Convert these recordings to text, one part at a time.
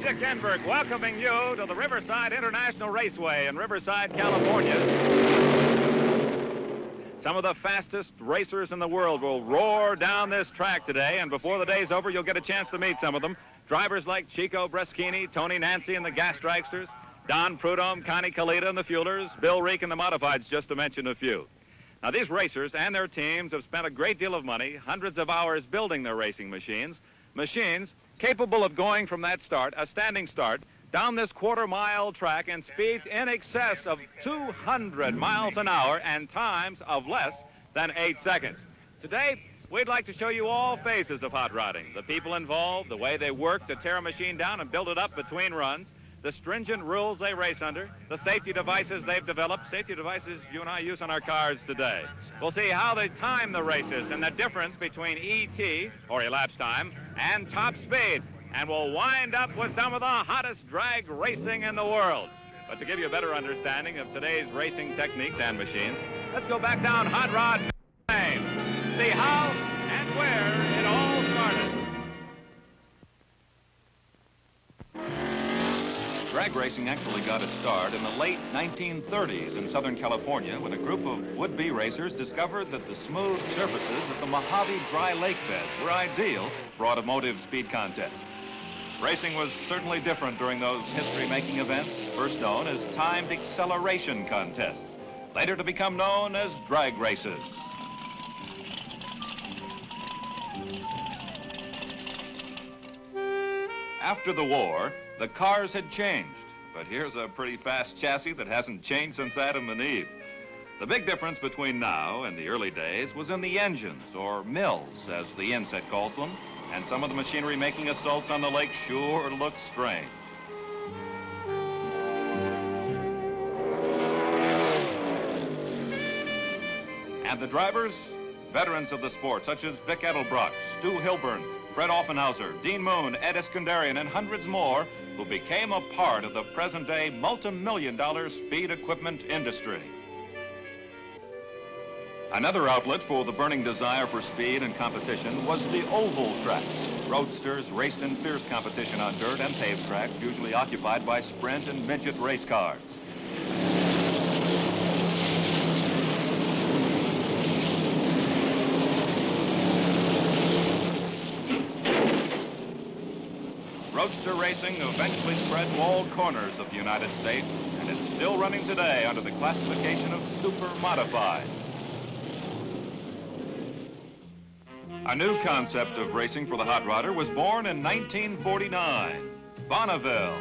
Dick Enberg welcoming you to the Riverside International Raceway in Riverside, California. Some of the fastest racers in the world will roar down this track today, and before the day's over, you'll get a chance to meet some of them. Drivers like Chico Breschini, Tony Nancy and the Gas Dragsters, Don Prudhomme, Connie Kalita and the Fuelers, Bill Reek and the Modifieds, just to mention a few. Now, these racers and their teams have spent a great deal of money, hundreds of hours building their racing machines capable of going from that start, a standing start, down this quarter-mile track in speeds in excess of 200 miles an hour and times of less than 8 seconds. Today, we'd like to show you all phases of hot rodding, the people involved, the way they work to tear a machine down and build it up between runs, the stringent rules they race under, the safety devices they've developed, safety devices you and I use on our cars today. We'll see how they time the races and the difference between ET, or elapsed time, and top speed. And we'll wind up with some of the hottest drag racing in the world. But to give you a better understanding of today's racing techniques and machines, let's go back down Hot Rod Lane, see how and where it all started. Drag racing actually got its start in the late 1930s in Southern California when a group of would-be racers discovered that the smooth surfaces of the Mojave dry lake beds were ideal for automotive speed contests. Racing was certainly different during those history-making events, first known as timed acceleration contests, later to become known as drag races. After the war, the cars had changed, but here's a pretty fast chassis that hasn't changed since Adam and Eve. The big difference between now and the early days was in the engines, or mills, as the inset calls them, and some of the machinery making assaults on the lake sure look strange. And the drivers? Veterans of the sport, such as Vic Edelbrock, Stu Hilburn, Fred Offenhauser, Dean Moon, Ed Iskandarian, and hundreds more who became a part of the present-day multi-million-dollar speed equipment industry. Another outlet for the burning desire for speed and competition was the oval track. Roadsters raced in fierce competition on dirt and paved tracks, usually occupied by sprint and midget race cars. Roadster racing eventually spread to all corners of the United States, and it's still running today under the classification of super modified. A new concept of racing for the hot rodder was born in 1949, Bonneville.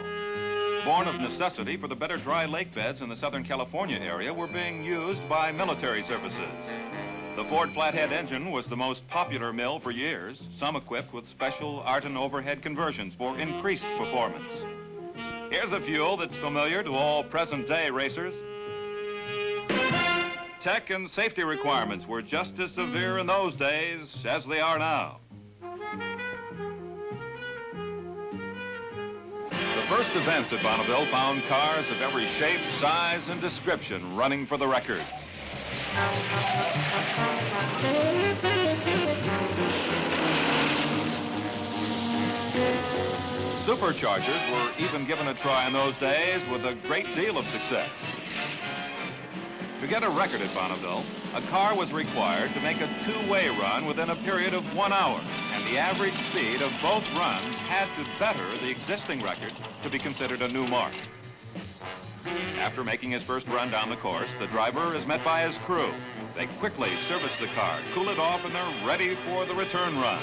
Born of necessity, for the better dry lake beds in the Southern California area were being used by military services. The Ford flathead engine was the most popular mill for years, some equipped with special Artin overhead conversions for increased performance. Here's a fuel that's familiar to all present-day racers. Tech and safety requirements were just as severe in those days as they are now. The first events at Bonneville found cars of every shape, size, and description running for the record. Superchargers were even given a try in those days with a great deal of success. To get a record at Bonneville, a car was required to make a two-way run within a period of 1 hour, and the average speed of both runs had to better the existing record to be considered a new mark. After making his first run down the course, the driver is met by his crew. They quickly service the car, cool it off, and they're ready for the return run.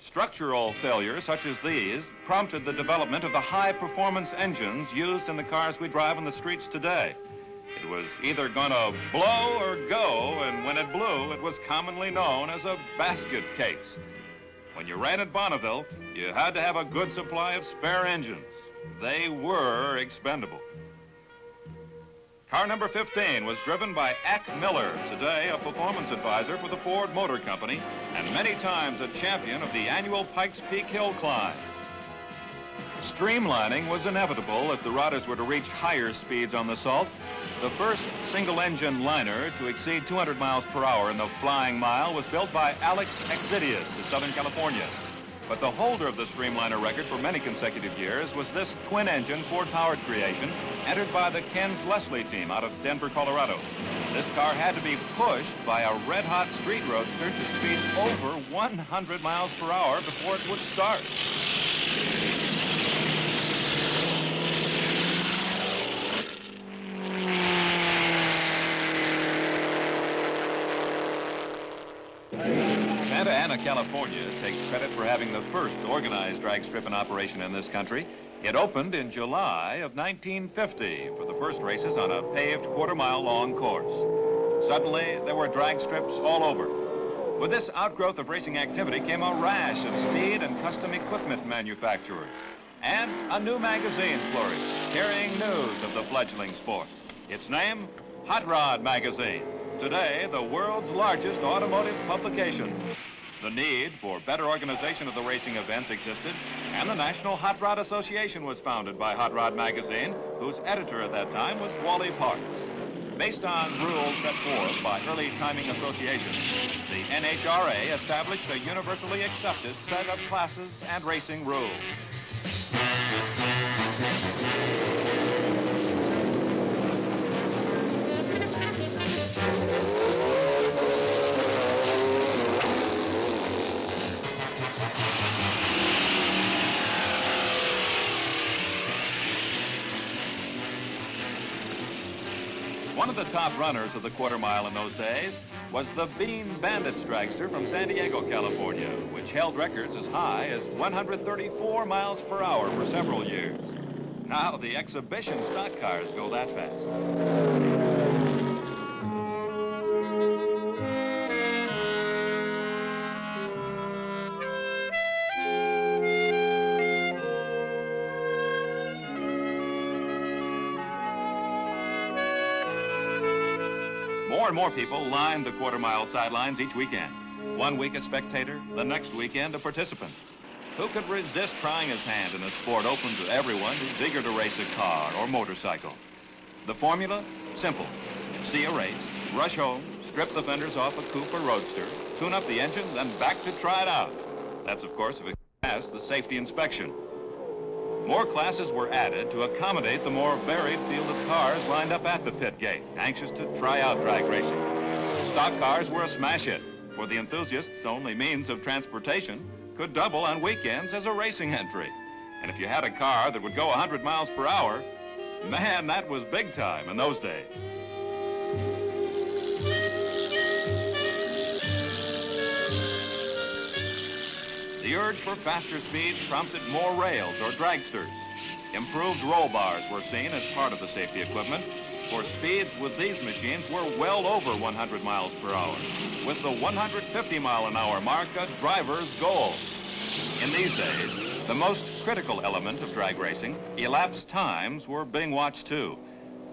Structural failures such as these prompted the development of the high-performance engines used in the cars we drive on the streets today. It was either gonna blow or go, and when it blew, it was commonly known as a basket case. When you ran at Bonneville, you had to have a good supply of spare engines. They were expendable. Car number 15 was driven by Ack Miller, today a performance advisor for the Ford Motor Company, and many times a champion of the annual Pikes Peak Hill climb. Streamlining was inevitable if the Riders were to reach higher speeds on the Salt. The first single-engine liner to exceed 200 miles per hour in the flying mile was built by Alex Exidius in Southern California. But the holder of the Streamliner record for many consecutive years was this twin-engine Ford-powered creation entered by the Ken's Leslie team out of Denver, Colorado. This car had to be pushed by a red-hot street roadster to speeds over 100 miles per hour before it would start. Santa Ana, California takes credit for having the first organized drag strip in operation in this country. It opened in July of 1950 for the first races on a paved quarter-mile long course. Suddenly, there were drag strips all over. With this outgrowth of racing activity came a rash of speed and custom equipment manufacturers. And a new magazine flourished, carrying news of the fledgling sport. Its name, Hot Rod Magazine. Today, the world's largest automotive publication. The need for better organization of the racing events existed, and the National Hot Rod Association was founded by Hot Rod Magazine, whose editor at that time was Wally Parks. Based on rules set forth by early timing associations, the NHRA established a universally accepted set of classes and racing rules. One of the top runners of the quarter mile in those days was the Bean Bandits dragster from San Diego, California, which held records as high as 134 miles per hour for several years. Now the exhibition stock cars go that fast. More and more people lined the quarter-mile sidelines each weekend. One week a spectator, the next weekend a participant. Who could resist trying his hand in a sport open to everyone who's eager to race a car or motorcycle? The formula? Simple. See a race, rush home, strip the fenders off a coupe or roadster, tune up the engine, then back to try it out. That's, of course, if it passed the safety inspection. More classes were added to accommodate the more varied field of cars lined up at the pit gate, anxious to try out drag racing. Stock cars were a smash hit. For the enthusiasts, only means of transportation could double on weekends as a racing entry. And if you had a car that would go 100 miles per hour, man, that was big time in those days. The urge for faster speeds prompted more rails or dragsters. Improved roll bars were seen as part of the safety equipment, for speeds with these machines were well over 100 miles per hour, with the 150-mile-an-hour mark a driver's goal. In these days, the most critical element of drag racing, elapsed times, were being watched too.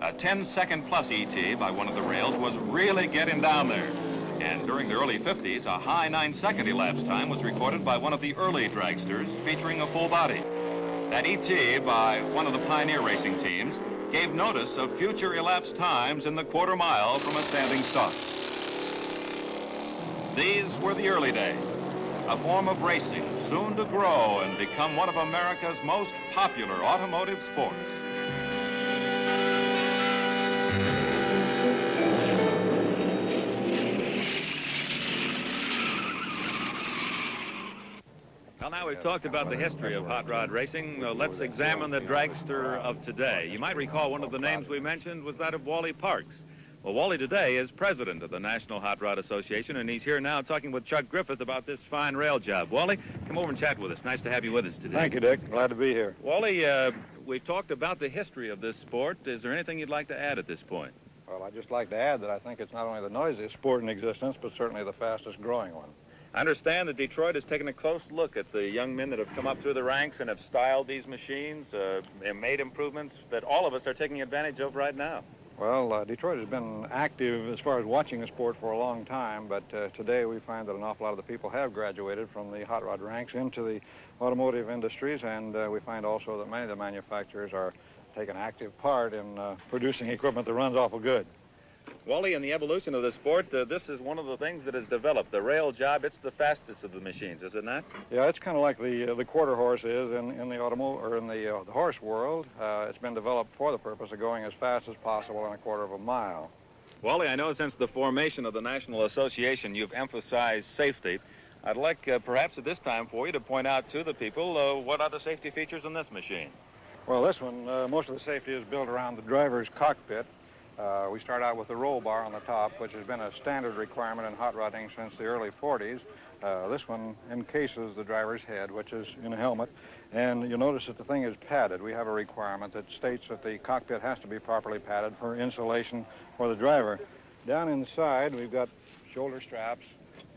A 10-second plus ET by one of the rails was really getting down there. And during the early 50s, a high 9-second elapsed time was recorded by one of the early dragsters featuring a full body. That ET by one of the pioneer racing teams gave notice of future elapsed times in the quarter mile from a standing start. These were the early days, a form of racing soon to grow and become one of America's most popular automotive sports. Well, now we've talked about the history of hot rod racing. Let's examine the dragster of today. You might recall one of the names we mentioned was that of Wally Parks. Well, Wally today is president of the National Hot Rod Association, and he's here now talking with Chuck Griffith about this fine rail job. Wally, come over and chat with us. Nice to have you with us today. Thank you, Dick. Glad to be here. Wally, we've talked about the history of this sport. Is there anything you'd like to add at this point? Well, I'd just like to add that I think it's not only the noisiest sport in existence, but certainly the fastest growing one. I understand that Detroit has taken a close look at the young men that have come up through the ranks and have styled these machines and made improvements that all of us are taking advantage of right now. Well, Detroit has been active as far as watching the sport for a long time, but today we find that an awful lot of the people have graduated from the hot rod ranks into the automotive industries, and we find also that many of the manufacturers are taking active part in producing equipment that runs awful good. Wally, in the evolution of the sport, this is one of the things that has developed. The rail job, it's the fastest of the machines, is it not? Yeah, it's kind of like the quarter horse is in the the horse world. It's been developed for the purpose of going as fast as possible in a quarter of a mile. Wally, I know since the formation of the National Association, you've emphasized safety. I'd like perhaps at this time for you to point out to the people what are the safety features in this machine. Well, this one, most of the safety is built around the driver's cockpit. We start out with the roll bar on the top, which has been a standard requirement in hot rodding since the early 40s. This one encases the driver's head, which is in a helmet, and you'll notice that the thing is padded. We have a requirement that states that the cockpit has to be properly padded for insulation for the driver. Down inside, we've got shoulder straps,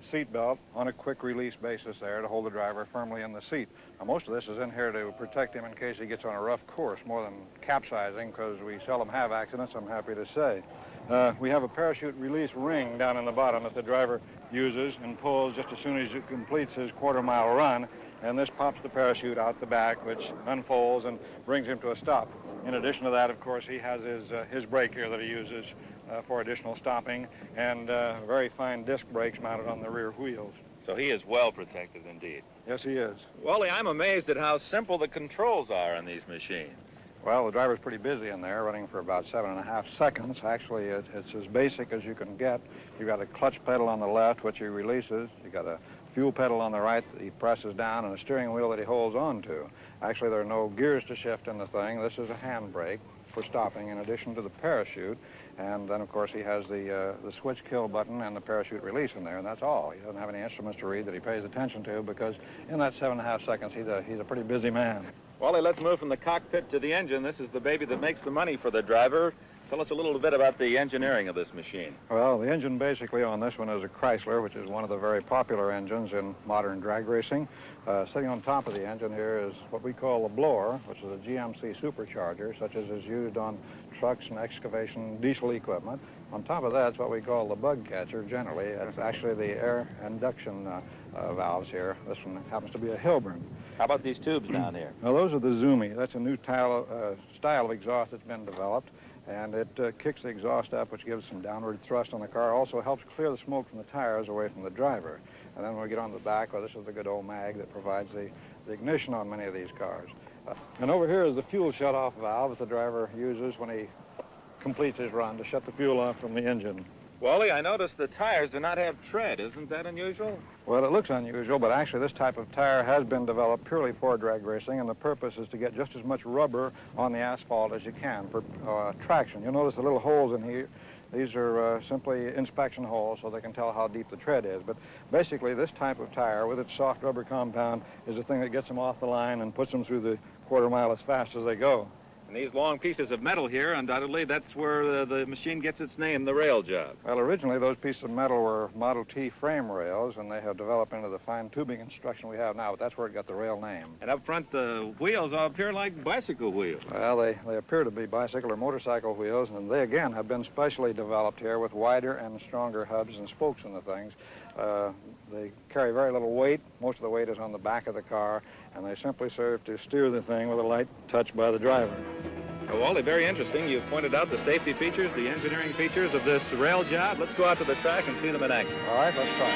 seat belt on a quick release basis there to hold the driver firmly in the seat. Now, most of this is in here to protect him in case he gets on a rough course, more than capsizing, because we seldom have accidents, I'm happy to say. We have a parachute release ring down in the bottom that the driver uses and pulls just as soon as he completes his quarter-mile run, and this pops the parachute out the back, which unfolds and brings him to a stop. In addition to that, of course, he has his brake here that he uses for additional stopping, and very fine disc brakes mounted on the rear wheels. So he is well protected indeed. Yes, he is. Wally, I'm amazed at how simple the controls are on these machines. Well, the driver's pretty busy in there, running for about 7.5 seconds. Actually, it's as basic as you can get. You've got a clutch pedal on the left, which he releases. You've got a fuel pedal on the right that he presses down, and a steering wheel that he holds on to. Actually, there are no gears to shift in the thing. This is a handbrake for stopping in addition to the parachute. And then, of course, he has the switch kill button and the parachute release in there, and that's all. He doesn't have any instruments to read that he pays attention to, because in that 7.5 seconds, he's a pretty busy man. Wally, let's move from the cockpit to the engine. This is the baby that makes the money for the driver. Tell us a little bit about the engineering of this machine. Well, the engine basically on this one is a Chrysler, which is one of the very popular engines in modern drag racing. Sitting on top of the engine here is what we call a blower, which is a GMC supercharger, such as is used on trucks and excavation diesel equipment. On top of that is what we call the bug catcher generally. It's actually the air induction valves here. This one happens to be a Hilburn. How about these tubes down here? Now, those are the Zumi. That's a new style of exhaust that's been developed, and it kicks the exhaust up, which gives some downward thrust on the car. Also helps clear the smoke from the tires away from the driver. And then when we get on the back, well, this is the good old mag that provides the ignition on many of these cars. And over here is the fuel shut-off valve that the driver uses when he completes his run to shut the fuel off from the engine. Wally, I noticed the tires do not have tread. Isn't that unusual? Well, it looks unusual, but actually this type of tire has been developed purely for drag racing, and the purpose is to get just as much rubber on the asphalt as you can for traction. You'll notice the little holes in here. These are simply inspection holes so they can tell how deep the tread is. But basically, this type of tire with its soft rubber compound is the thing that gets them off the line and puts them through the quarter mile as fast as they go. And these long pieces of metal here, undoubtedly, that's where the machine gets its name, the rail job. Well, originally those pieces of metal were Model T frame rails, and they have developed into the fine tubing construction we have now, but that's where it got the rail name. And up front, the wheels appear like bicycle wheels. Well, they appear to be bicycle or motorcycle wheels, and they, again, have been specially developed here with wider and stronger hubs and spokes in the things. They carry very little weight. Most of the weight is on the back of the car, and they simply serve to steer the thing with a light touch by the driver. Well, Wally, very interesting. You've pointed out the safety features, the engineering features of this rail job. Let's go out to the track and see them in action. All right, let's try.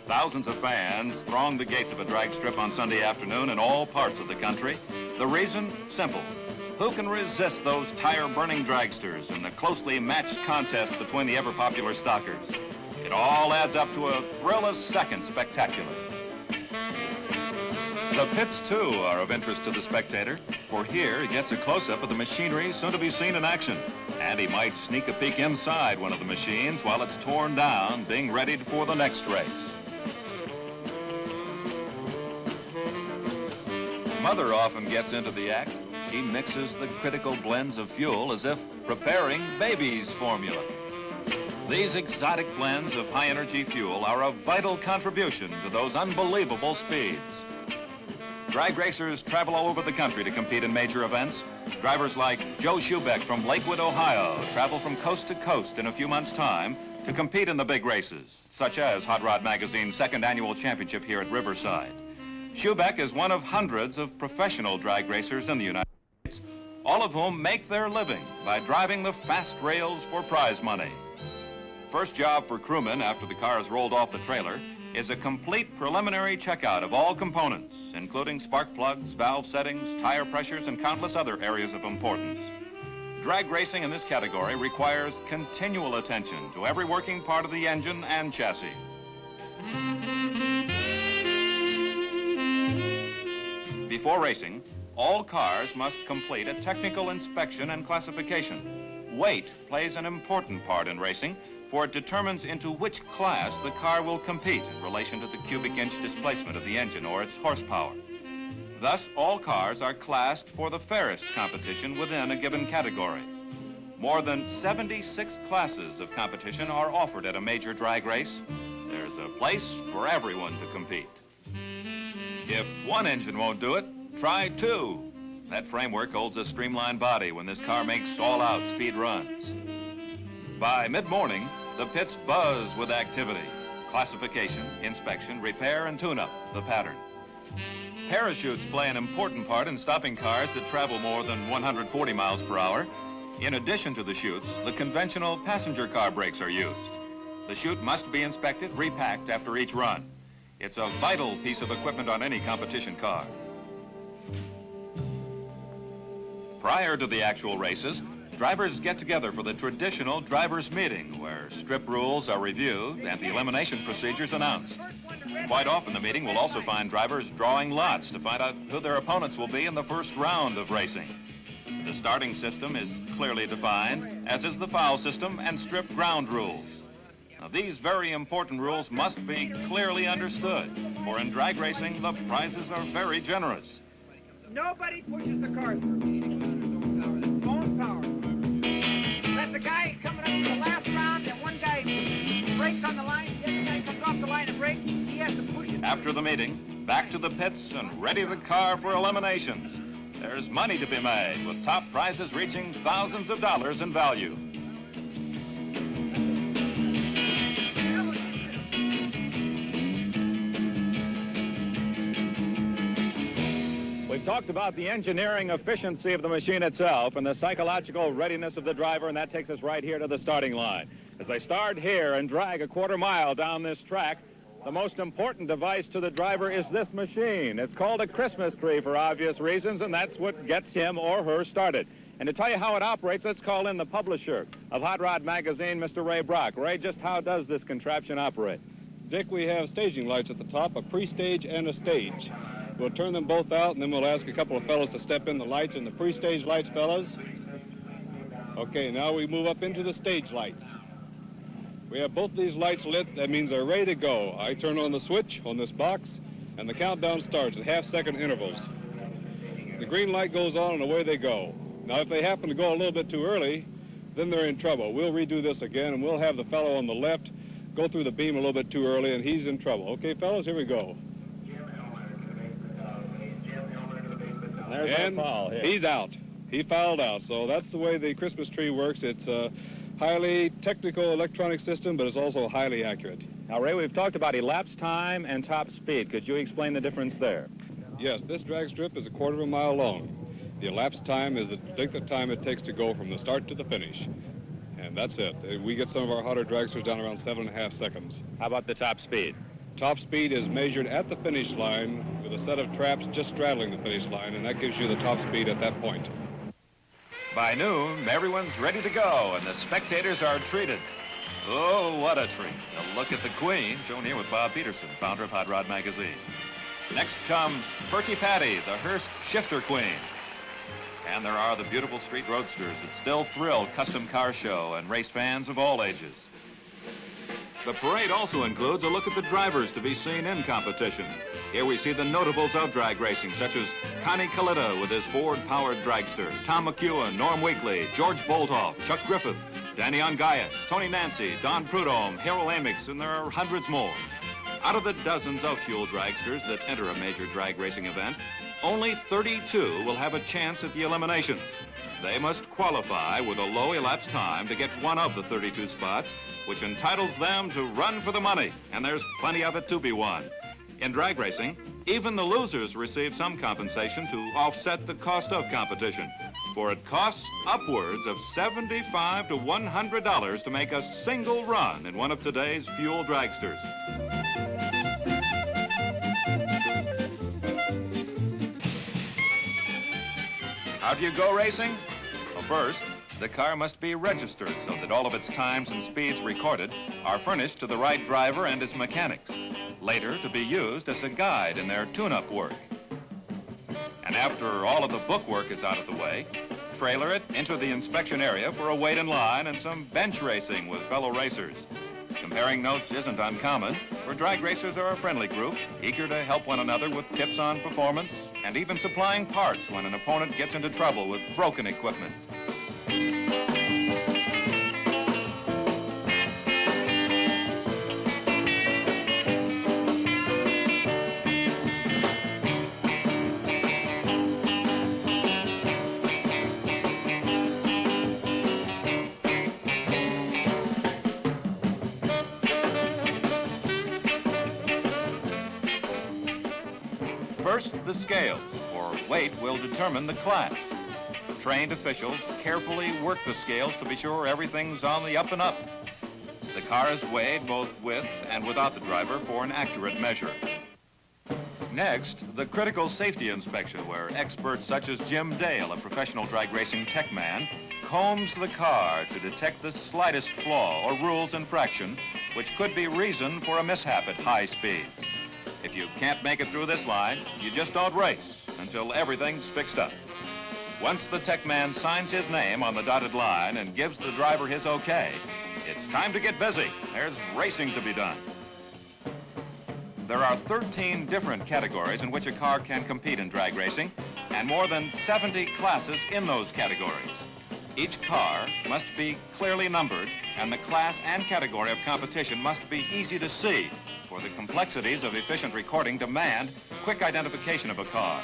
Thousands of fans throng the gates of a drag strip on Sunday afternoon in all parts of the country. The reason? Simple. Who can resist those tire-burning dragsters in the closely matched contest between the ever-popular stockers? It all adds up to a thrill-a-second spectacular. The pits, too, are of interest to the spectator, for here he gets a close-up of the machinery soon to be seen in action. And he might sneak a peek inside one of the machines while it's torn down, being readied for the next race. Mother often gets into the act. She mixes the critical blends of fuel as if preparing baby's formula. These exotic blends of high-energy fuel are a vital contribution to those unbelievable speeds. Drag racers travel all over the country to compete in major events. Drivers like Joe Schubeck from Lakewood, Ohio, travel from coast to coast in a few months' time to compete in the big races. such as Hot Rod Magazine's second annual championship here at Riverside. Schubeck is one of hundreds of professional drag racers in the United States, all of whom make their living by driving the fast rails for prize money. First job for crewmen after the car is rolled off the trailer is a complete preliminary checkout of all components, including spark plugs, valve settings, tire pressures, and countless other areas of importance. Drag racing in this category requires continual attention to every working part of the engine and chassis. Before racing, all cars must complete a technical inspection and classification. Weight plays an important part in racing, for it determines into which class the car will compete in relation to the cubic inch displacement of the engine or its horsepower. Thus, all cars are classed for the fairest competition within a given category. More than 76 classes of competition are offered at a major drag race. There's a place for everyone to compete. If one engine won't do it, try two. That framework holds a streamlined body when this car makes all-out speed runs. By mid-morning, the pits buzz with activity. Classification, inspection, repair, and tune-up, the pattern. Parachutes play an important part in stopping cars that travel more than 140 miles per hour. In addition to the chutes, the conventional passenger car brakes are used. The chute must be inspected, repacked after each run. It's a vital piece of equipment on any competition car. Prior to the actual races, drivers get together for the traditional drivers' meeting, where strip rules are reviewed and the elimination procedures announced. Quite often the meeting will also find drivers drawing lots to find out who their opponents will be in the first round of racing. The starting system is clearly defined, as is the foul system and strip ground rules. Now, these very important rules must be clearly understood, for in drag racing, the prizes are very generous. Nobody pushes the car through. Own power. Let the guy coming up to the last round, and one guy breaks on the line, the other guy comes off the line and breaks, he has to push it. After the meeting, back to the pits and ready the car for eliminations. There's money to be made, with top prizes reaching thousands of dollars in value. We've talked about the engineering efficiency of the machine itself and the psychological readiness of the driver, and that takes us right here to the starting line. As they start here and drag a quarter mile down this track, the most important device to the driver is this machine. It's called a Christmas tree for obvious reasons, and that's what gets him or her started. And to tell you how it operates, let's call in the publisher of Hot Rod Magazine, Mr. Ray Brock. Ray, just how does this contraption operate? Dick, we have staging lights at the top, a pre-stage and a stage. We'll turn them both out, and then we'll ask a couple of fellows to step in the lights. And the pre-stage lights, fellas. Okay, now we move up into the stage lights. We have both these lights lit. That means they're ready to go. I turn on the switch on this box, and the countdown starts at half-second intervals. The green light goes on, and away they go. Now, if they happen to go a little bit too early, then they're in trouble. We'll redo this again, and we'll have the fellow on the left go through the beam a little bit too early, and he's in trouble. Okay, fellas, here we go. There's a foul here. He's out. He fouled out. So that's the way the Christmas tree works. It's a highly technical electronic system, but it's also highly accurate. Now, Ray, we've talked about elapsed time and top speed. Could you explain the difference there? Yes, this drag strip is a quarter of a mile long. The elapsed time is the length of time it takes to go from the start to the finish. And that's it. We get some of our hotter dragsters down around 7.5 seconds. How about the top speed? Top speed is measured at the finish line with a set of traps just straddling the finish line, and that gives you the top speed at that point. By noon, everyone's ready to go, and the spectators are treated. Oh, what a treat. A look at the Queen, shown here with Bob Peterson, founder of Hot Rod Magazine. Next comes Perky Patty, the Hearst Shifter Queen. And there are the beautiful street roadsters that still thrill custom car show and race fans of all ages. The parade also includes a look at the drivers to be seen in competition. Here we see the notables of drag racing, such as Connie Coletta with his Ford-powered dragster, Tom McEwen, Norm Weekly, George Bolthoff, Chuck Griffith, Danny Ongayas, Tony Nancy, Don Prudhomme, Harold Amix, and there are hundreds more. Out of the dozens of fuel dragsters that enter a major drag racing event, only 32 will have a chance at the eliminations. they must qualify with a low elapsed time to get one of the 32 spots, which entitles them to run for the money, and there's plenty of it to be won. In drag racing, even the losers receive some compensation to offset the cost of competition, for it costs upwards of $75 to $100 to make a single run in one of today's fuel dragsters. How do you go racing? Well, first, the car must be registered so that all of its times and speeds recorded are furnished to the right driver and his mechanics, later to be used as a guide in their tune-up work. And after all of the book work is out of the way, trailer it into the inspection area for a wait in line and some bench racing with fellow racers. Comparing notes isn't uncommon, for drag racers are a friendly group, eager to help one another with tips on performance and even supplying parts when an opponent gets into trouble with broken equipment. First, the scales, for weight will determine the class. Trained officials carefully work the scales to be sure everything's on the up and up. The car is weighed both with and without the driver for an accurate measure. Next, the critical safety inspection, where experts such as Jim Dale, a professional drag racing tech man, combs the car to detect the slightest flaw or rules infraction, which could be reason for a mishap at high speeds. If you can't make it through this line, you just don't race until everything's fixed up. Once the tech man signs his name on the dotted line and gives the driver his okay, it's time to get busy. There's racing to be done. There are 13 different categories in which a car can compete in drag racing, and more than 70 classes in those categories. Each car must be clearly numbered, and the class and category of competition must be easy to see, for the complexities of efficient recording demand quick identification of a car.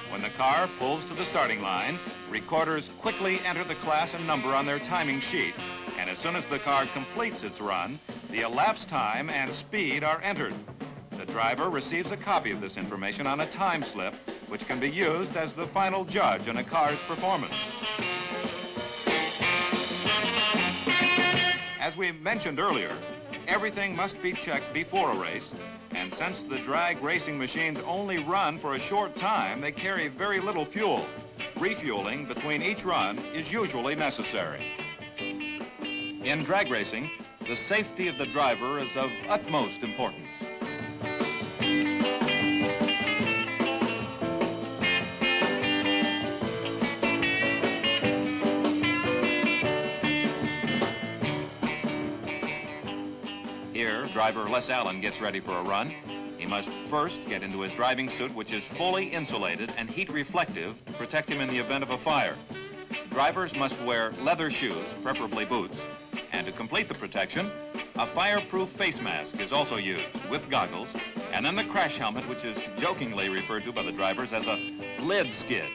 When the car pulls to the starting line, recorders quickly enter the class and number on their timing sheet, and as soon as the car completes its run, the elapsed time and speed are entered. The driver receives a copy of this information on a time slip, which can be used as the final judge in a car's performance. As we mentioned earlier, everything must be checked before a race, and since the drag racing machines only run for a short time, they carry very little fuel. Refueling between each run is usually necessary. In drag racing, the safety of the driver is of utmost importance. Here, driver Les Allen gets ready for a run. He must first get into his driving suit, which is fully insulated and heat reflective to protect him in the event of a fire. Drivers must wear leather shoes, preferably boots, and to complete the protection, a fireproof face mask is also used with goggles, and then the crash helmet, which is jokingly referred to by the drivers as a lid skid.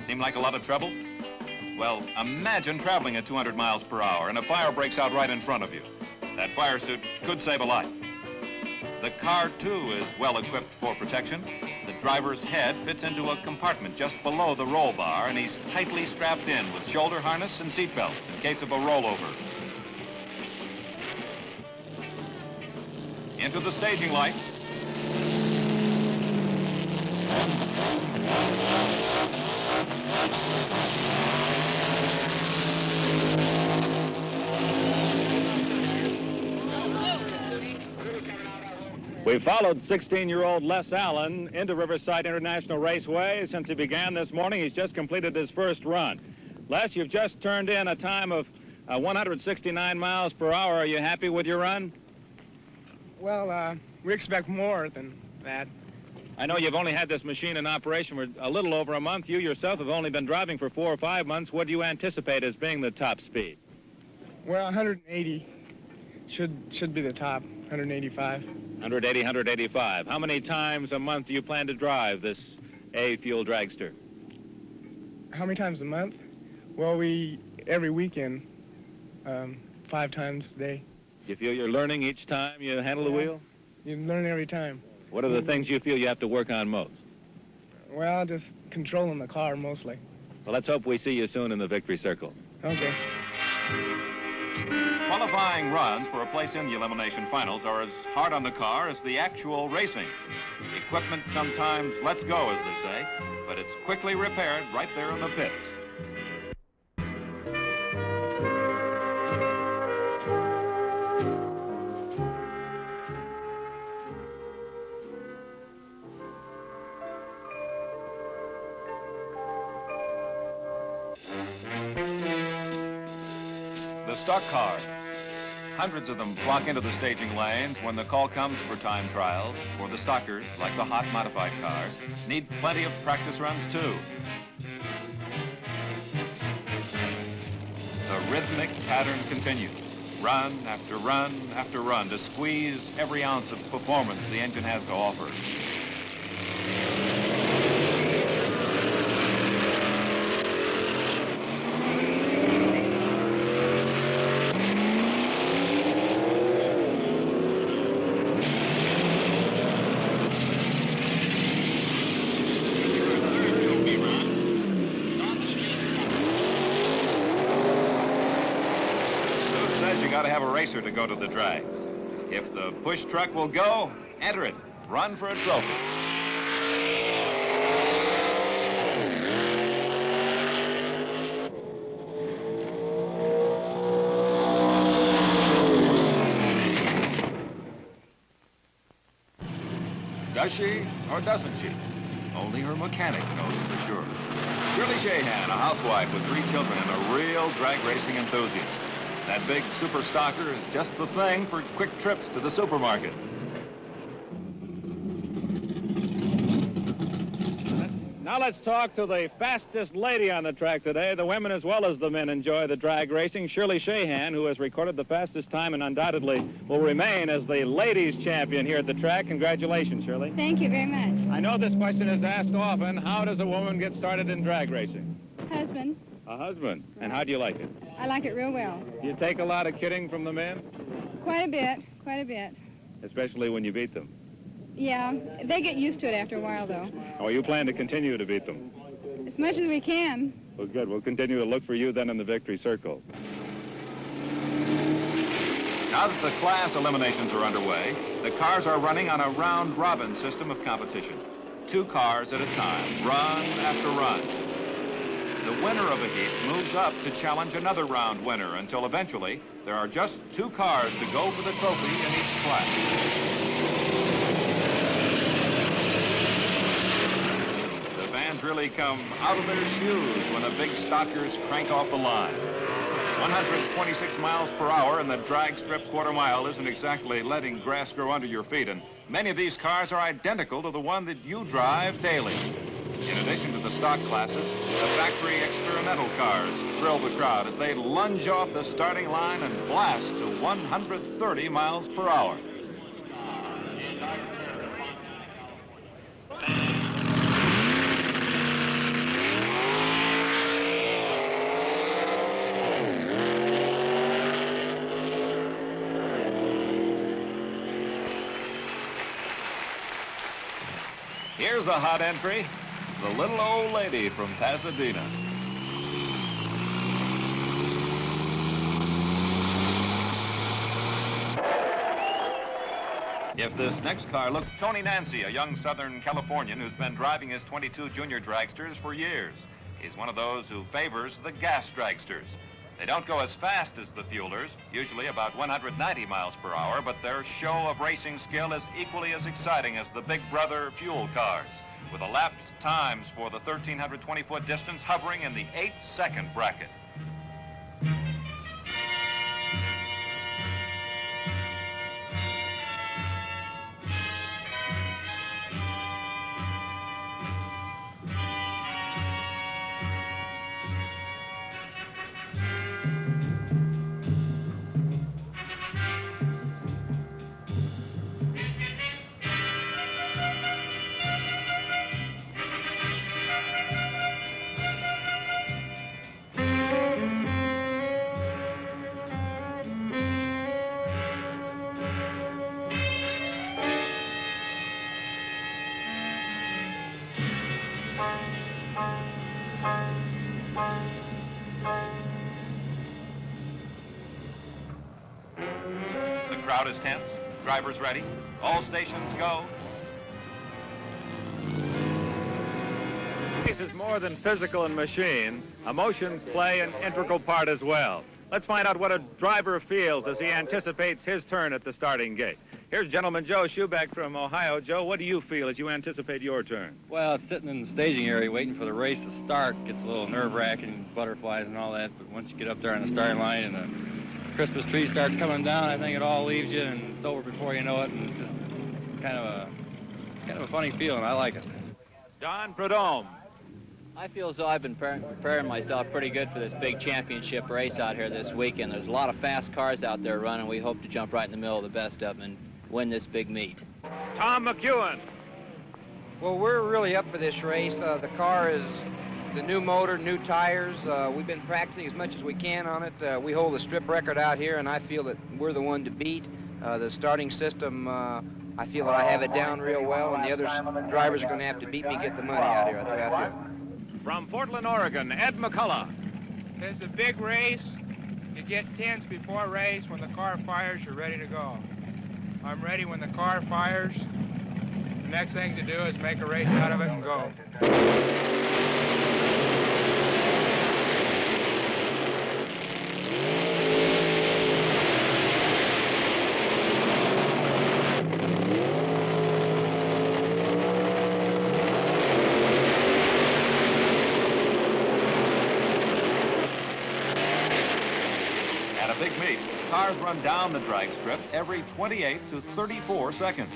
Seem like a lot of trouble? Well, imagine traveling at 200 miles per hour and a fire breaks out right in front of you. That fire suit could save a life. The car, too, is well equipped for protection. The driver's head fits into a compartment just below the roll bar, and he's tightly strapped in with shoulder harness and seat belts in case of a rollover. Into the staging lights. We followed 16-year-old Les Allen into Riverside International Raceway. Since he began this morning, he's just completed his first run. Les, you've just turned in a time of 169 miles per hour. Are you happy with your run? Well, we expect more than that. I know you've only had this machine in operation for a little over a month. You yourself have only been driving for 4 or 5 months. What do you anticipate as being the top speed? Well, 180 should be the top, 185. 180, 185. How many times a month do you plan to drive this a fuel dragster? How many times a month? Well, every weekend, 5 times a day. You feel you're learning each time you handle the wheel? You learn every time. What are the things you feel you have to work on most? Well, just controlling the car mostly. Well, let's hope we see you soon in the victory circle. Okay. Qualifying runs for a place in the elimination finals are as hard on the car as the actual racing. Equipment sometimes lets go, as they say, but it's quickly repaired right there in the pits. The stock car. Hundreds of them flock into the staging lanes when the call comes for time trials, for the stockers, like the hot modified cars, need plenty of practice runs too. The rhythmic pattern continues, run after run after run, to squeeze every ounce of performance the engine has to offer. You got to have a racer to go to the drags. If the push truck will go, enter it. Run for a trophy. Does she or doesn't she? Only her mechanic knows for sure. Shirley Shahan, a housewife with 3 children and a real drag racing enthusiast. That big super stocker is just the thing for quick trips to the supermarket. Now let's talk to the fastest lady on the track today. The women as well as the men enjoy the drag racing. Shirley Shahan, who has recorded the fastest time and undoubtedly will remain as the ladies' champion here at the track. Congratulations, Shirley. Thank you very much. I know this question is asked often. How does a woman get started in drag racing? Husband, A husband. And how do you like it? I like it real well. Do you take a lot of kidding from the men? Quite a bit. Especially when you beat them. Yeah, they get used to it after a while, though. Or you plan to continue to beat them? As much as we can. Well, good. We'll continue to look for you then in the victory circle. Now that the class eliminations are underway, the cars are running on a round-robin system of competition. 2 cars at a time, run after run. The winner of a heat moves up to challenge another round winner until eventually there are just 2 cars to go for the trophy in each class. The fans really come out of their shoes when the big stockers crank off the line. 126 miles per hour in the drag strip quarter mile isn't exactly letting grass grow under your feet, and many of these cars are identical to the one that you drive daily. In addition to the stock classes, the factory experimental cars thrill the crowd as they lunge off the starting line and blast to 130 miles per hour. Here's a hot entry. The little old lady from Pasadena. If this next car looks... Tony Nancy, a young Southern Californian who's been driving his 22 junior dragsters for years. He's one of those who favors the gas dragsters. They don't go as fast as the fuelers, usually about 190 miles per hour, but their show of racing skill is equally as exciting as the Big Brother fuel cars, with elapsed times for the 1,320-foot distance hovering in the 8-second bracket. Crowd is tense. Drivers ready. All stations go. This is more than physical and machine. Emotions play an integral part as well. Let's find out what a driver feels as he anticipates his turn at the starting gate. Here's Gentleman Joe Schubeck from Ohio. Joe, what do you feel as you anticipate your turn? Well, sitting in the staging area waiting for the race to start gets a little nerve-wracking, butterflies and all that, but once you get up there on the starting line and the Christmas tree starts coming down, I think it all leaves you and it's over before you know it, and it's just kind of a funny feeling. I like it. Don Prudhomme. I feel as though I've been preparing myself pretty good for this big championship race out here this weekend. There's a lot of fast cars out there running. We hope to jump right in the middle of the best of them and win this big meet. Tom McEwen. Well, we're really up for this race. The car is the new motor, new tires. We've been practicing as much as we can on it. We hold the strip record out here, and I feel that we're the one to beat. The starting system, I feel that I have it down real well, and the other drivers are going to have to beat me, get the money out here. That's what I feel. From Portland, Oregon, Ed McCullough. It's a big race. You get tense before a race. When the car fires, you're ready to go. I'm ready when the car fires. The next thing to do is make a race out of it and go. At a big meet, cars run down the drag strip every 28 to 34 seconds.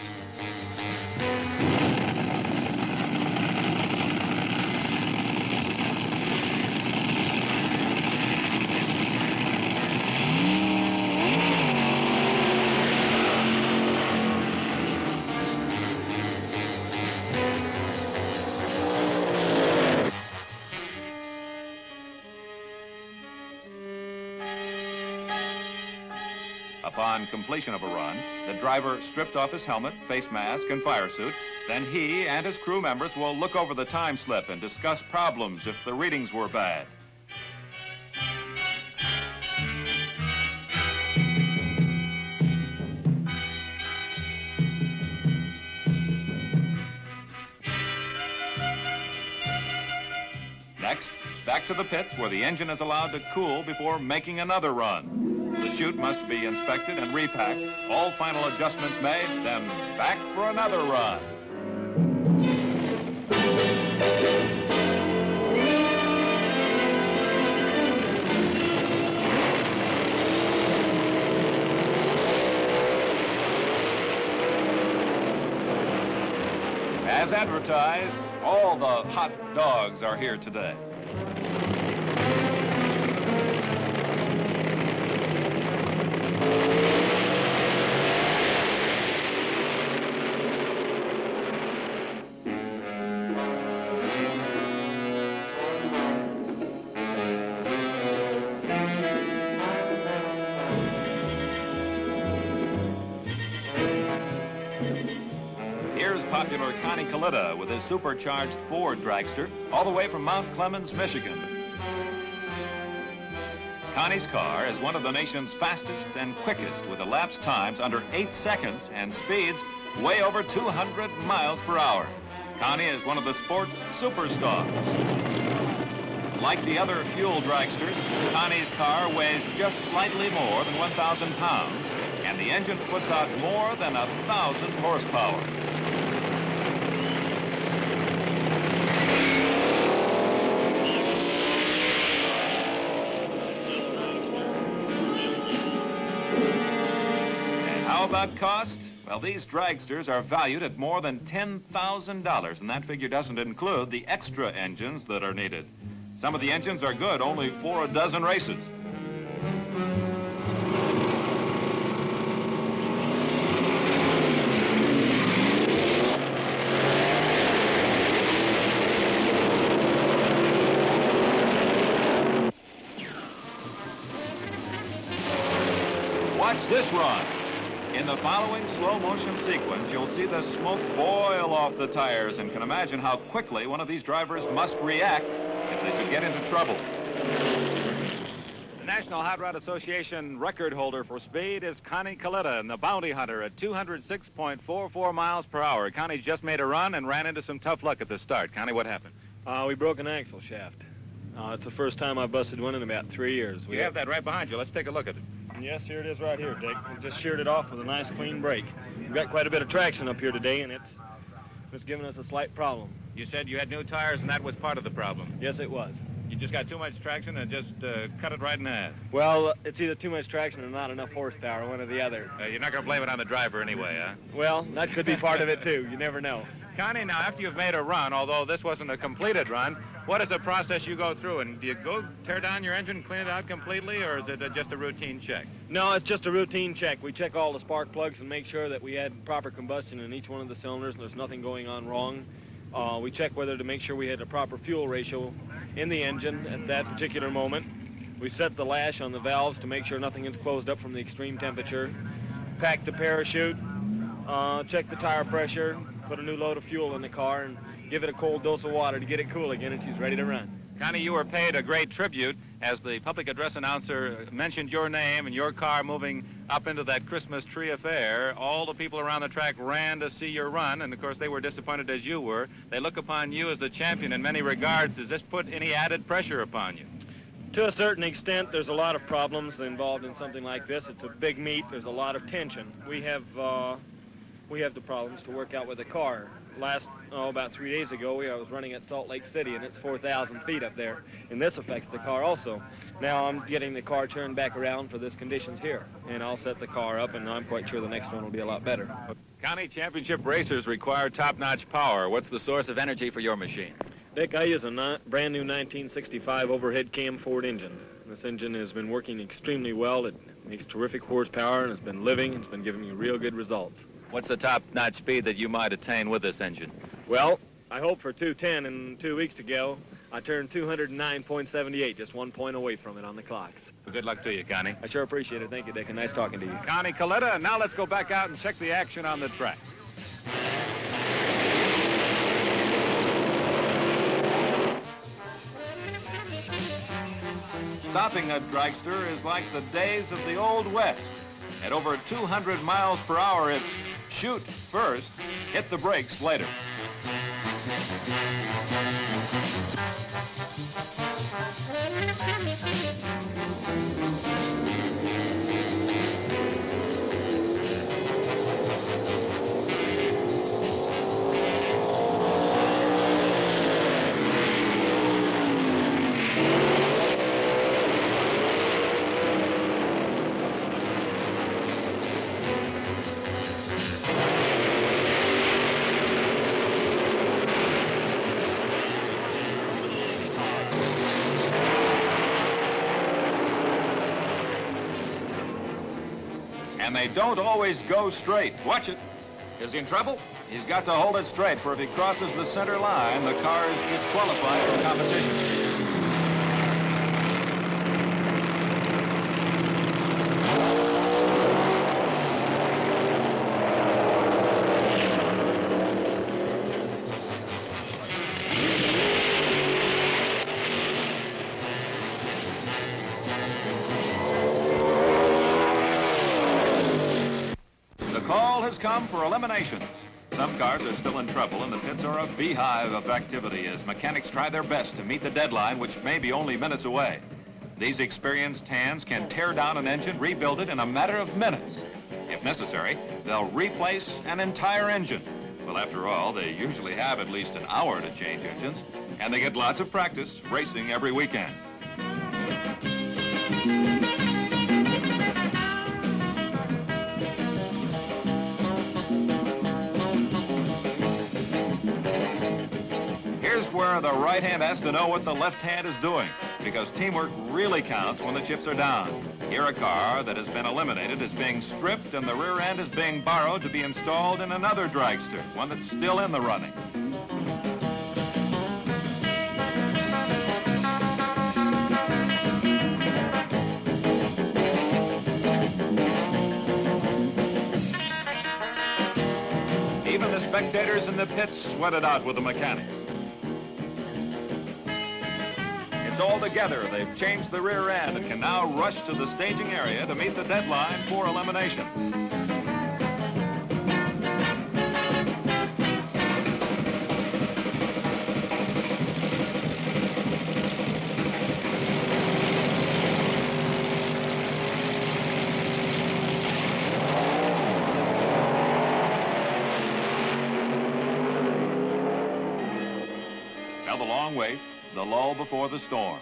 Upon completion of a run, the driver stripped off his helmet, face mask, and fire suit. Then he and his crew members will look over the time slip and discuss problems if the readings were bad. Next, back to the pits where the engine is allowed to cool before making another run. The chute must be inspected and repacked, all final adjustments made, then back for another run. As advertised, all the hot dogs are here today. Here's popular Connie Kalita with his supercharged Ford dragster, all the way from Mount Clemens, Michigan. Connie's car is one of the nation's fastest and quickest, with elapsed times under 8 seconds and speeds way over 200 miles per hour. Connie is one of the sport's superstars. Like the other fuel dragsters, Connie's car weighs just slightly more than 1,000 pounds, and the engine puts out more than 1,000 horsepower. And how about cost? Well, these dragsters are valued at more than $10,000, and that figure doesn't include the extra engines that are needed. Some of the engines are good only for a dozen races. Watch this run. In the following slow-motion sequence, you'll see the smoke boil off the tires and can imagine how quickly one of these drivers must react if they should get into trouble. The National National Hot Rod Association record holder for speed is Connie Coletta in the Bounty Hunter at 206.44 miles per hour. Connie just made a run and ran into some tough luck at the start. Connie, what happened? We broke an axle shaft. It's the first time I've busted one in about 3 years. We have that right behind you. Let's take a look at it. Yes, here it is right here, Dick. We just sheared it off with a nice clean brake. We've got quite a bit of traction up here today, and it's giving us a slight problem. You said you had new tires, and that was part of the problem. Yes, it was. You just got too much traction and just cut it right in half. Well, it's either too much traction or not enough horsepower, one or the other. You're not going to blame it on the driver anyway, huh? Well, that could be part of it, too. You never know. Connie, now, after you've made a run, although this wasn't a completed run, what is the process you go through? And do you go tear down your engine, clean it out completely, or is it just a routine check? No, it's just a routine check. We check all the spark plugs and make sure that we had proper combustion in each one of the cylinders and there's nothing going on wrong. We check whether to make sure we had a proper fuel ratio in the engine at that particular moment. We set the lash on the valves to make sure nothing is closed up from the extreme temperature. Pack the parachute, check the tire pressure, put a new load of fuel in the car, and give it a cold dose of water to get it cool again, and she's ready to run. Connie, you were paid a great tribute as the public address announcer mentioned your name and your car moving up into that Christmas tree affair. All the people around the track ran to see your run, and of course they were disappointed as you were. They look upon you as the champion in many regards. Does this put any added pressure upon you? To a certain extent, there's a lot of problems involved in something like this. It's a big meet. There's a lot of tension. We have the problems to work out with the car. About 3 days ago, I was running at Salt Lake City, and it's 4,000 feet up there, and this affects the car also. Now I'm getting the car turned back around for this conditions here, and I'll set the car up, and I'm quite sure the next one will be a lot better. Connie, championship racers require top-notch power. What's the source of energy for your machine? Dick, I use a brand new 1965 overhead cam Ford engine. This engine has been working extremely well. It makes terrific horsepower, and it's been living, and it's been giving me real good results. What's the top-notch speed that you might attain with this engine? Well, I hope for 210, and 2 weeks ago, I turned 209.78, just 1 point away from it on the clocks. Well, good luck to you, Connie. I sure appreciate it. Thank you, Dick, and nice talking to you. Connie Coletta, and now let's go back out and check the action on the track. Stopping a dragster is like the days of the Old West. At over 200 miles per hour, it's shoot first, hit the brakes later. And they don't always go straight. Watch it. Is he in trouble? He's got to hold it straight, for if he crosses the center line, the car is disqualified from competition. Come for eliminations. Some cars are still in trouble, and the pits are a beehive of activity as mechanics try their best to meet the deadline, which may be only minutes away. These experienced hands can tear down an engine, rebuild it in a matter of minutes. If necessary, they'll replace an entire engine. Well, after all, they usually have at least an hour to change engines, and they get lots of practice racing every weekend. Where the right hand has to know what the left hand is doing, because teamwork really counts when the chips are down. Here a car that has been eliminated is being stripped, and the rear end is being borrowed to be installed in another dragster, one that's still in the running. Even the spectators in the pits sweat it out with the mechanics. drivers all together. They've changed the rear end and can now rush to the staging area to meet the deadline for elimination. Now the long wait, the lull before the storm.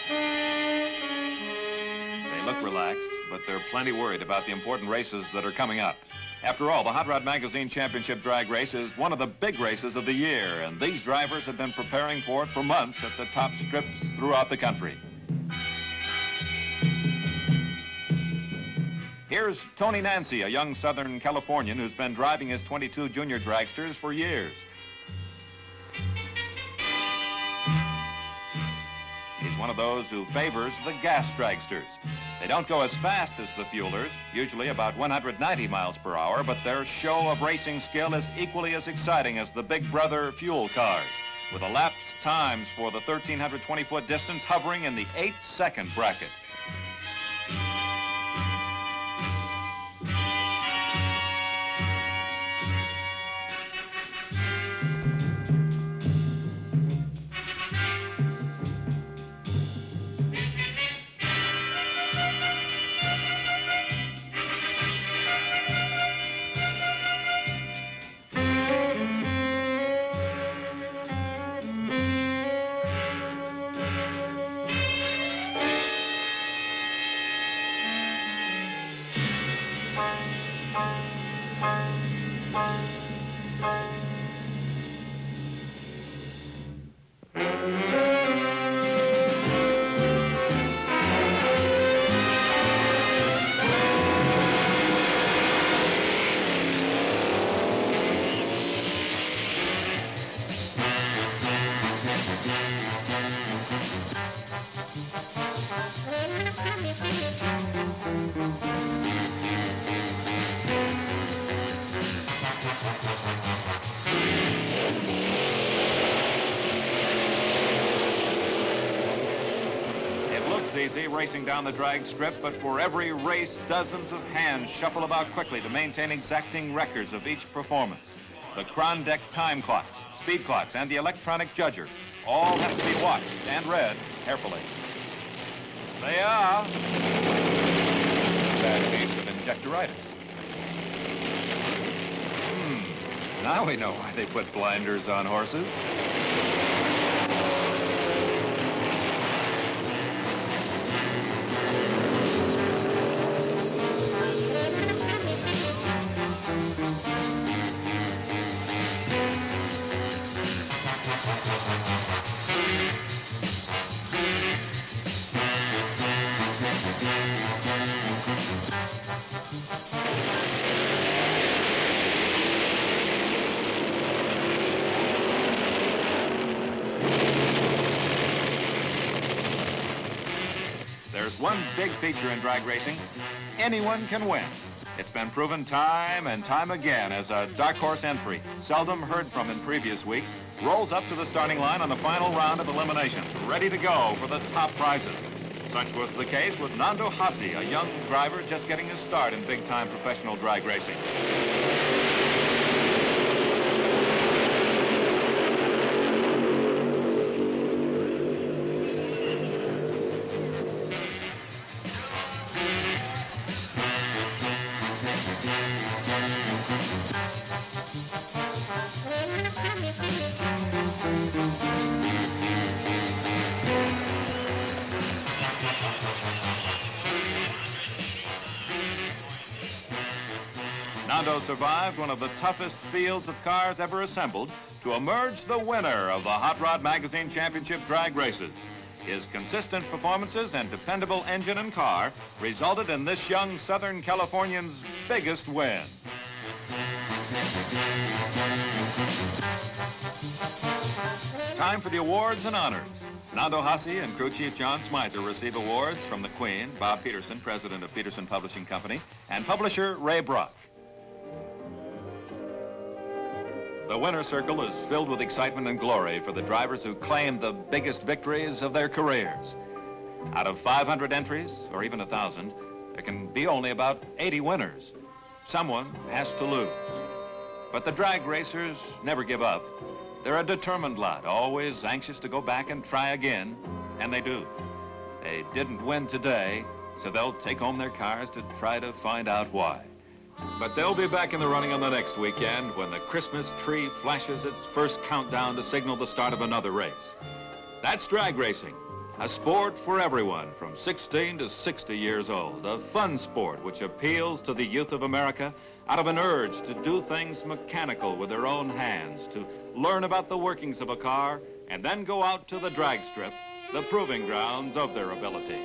They look relaxed, but they're plenty worried about the important races that are coming up. After all, the Hot Rod Magazine Championship Drag Race is one of the big races of the year, and these drivers have been preparing for it for months at the top strips throughout the country. Here's Tony Nancy, a young Southern Californian who's been driving his 22 junior dragsters for years. He's one of those who favors the gas dragsters. They don't go as fast as the fuelers, usually about 190 miles per hour, but their show of racing skill is equally as exciting as the Big Brother fuel cars, with elapsed times for the 1,320-foot distance hovering in the 8-second bracket. Easy racing down the drag strip, but for every race, dozens of hands shuffle about quickly to maintain exacting records of each performance. The Cron Deck time clocks, speed clocks, and the electronic judger all have to be watched and read carefully. They are. Bad case of injectoritis. Now we know why they put blinders on horses. There's one big feature in drag racing. Anyone can win. It's been proven time and time again as a dark horse entry, seldom heard from in previous weeks, rolls up to the starting line on the final round of eliminations, ready to go for the top prizes. Such was the case with Nando Hassi, a young driver just getting his start in big-time professional drag racing. Nando survived one of the toughest fields of cars ever assembled to emerge the winner of the Hot Rod Magazine Championship drag races. His consistent performances and dependable engine and car resulted in this young Southern Californian's biggest win. Time for the awards and honors. Nando Hassi and crew chief John Smither receive awards from the Queen, Bob Peterson, president of Peterson Publishing Company, and publisher Ray Brock. The winner's circle is filled with excitement and glory for the drivers who claim the biggest victories of their careers. Out of 500 entries, or even 1,000, there can be only about 80 winners. Someone has to lose. But the drag racers never give up. They're a determined lot, always anxious to go back and try again, and they do. They didn't win today, so they'll take home their cars to try to find out why. But they'll be back in the running on the next weekend when the Christmas tree flashes its first countdown to signal the start of another race. That's drag racing, a sport for everyone from 16 to 60 years old, a fun sport which appeals to the youth of America out of an urge to do things mechanical with their own hands, to learn about the workings of a car, and then go out to the drag strip, the proving grounds of their ability.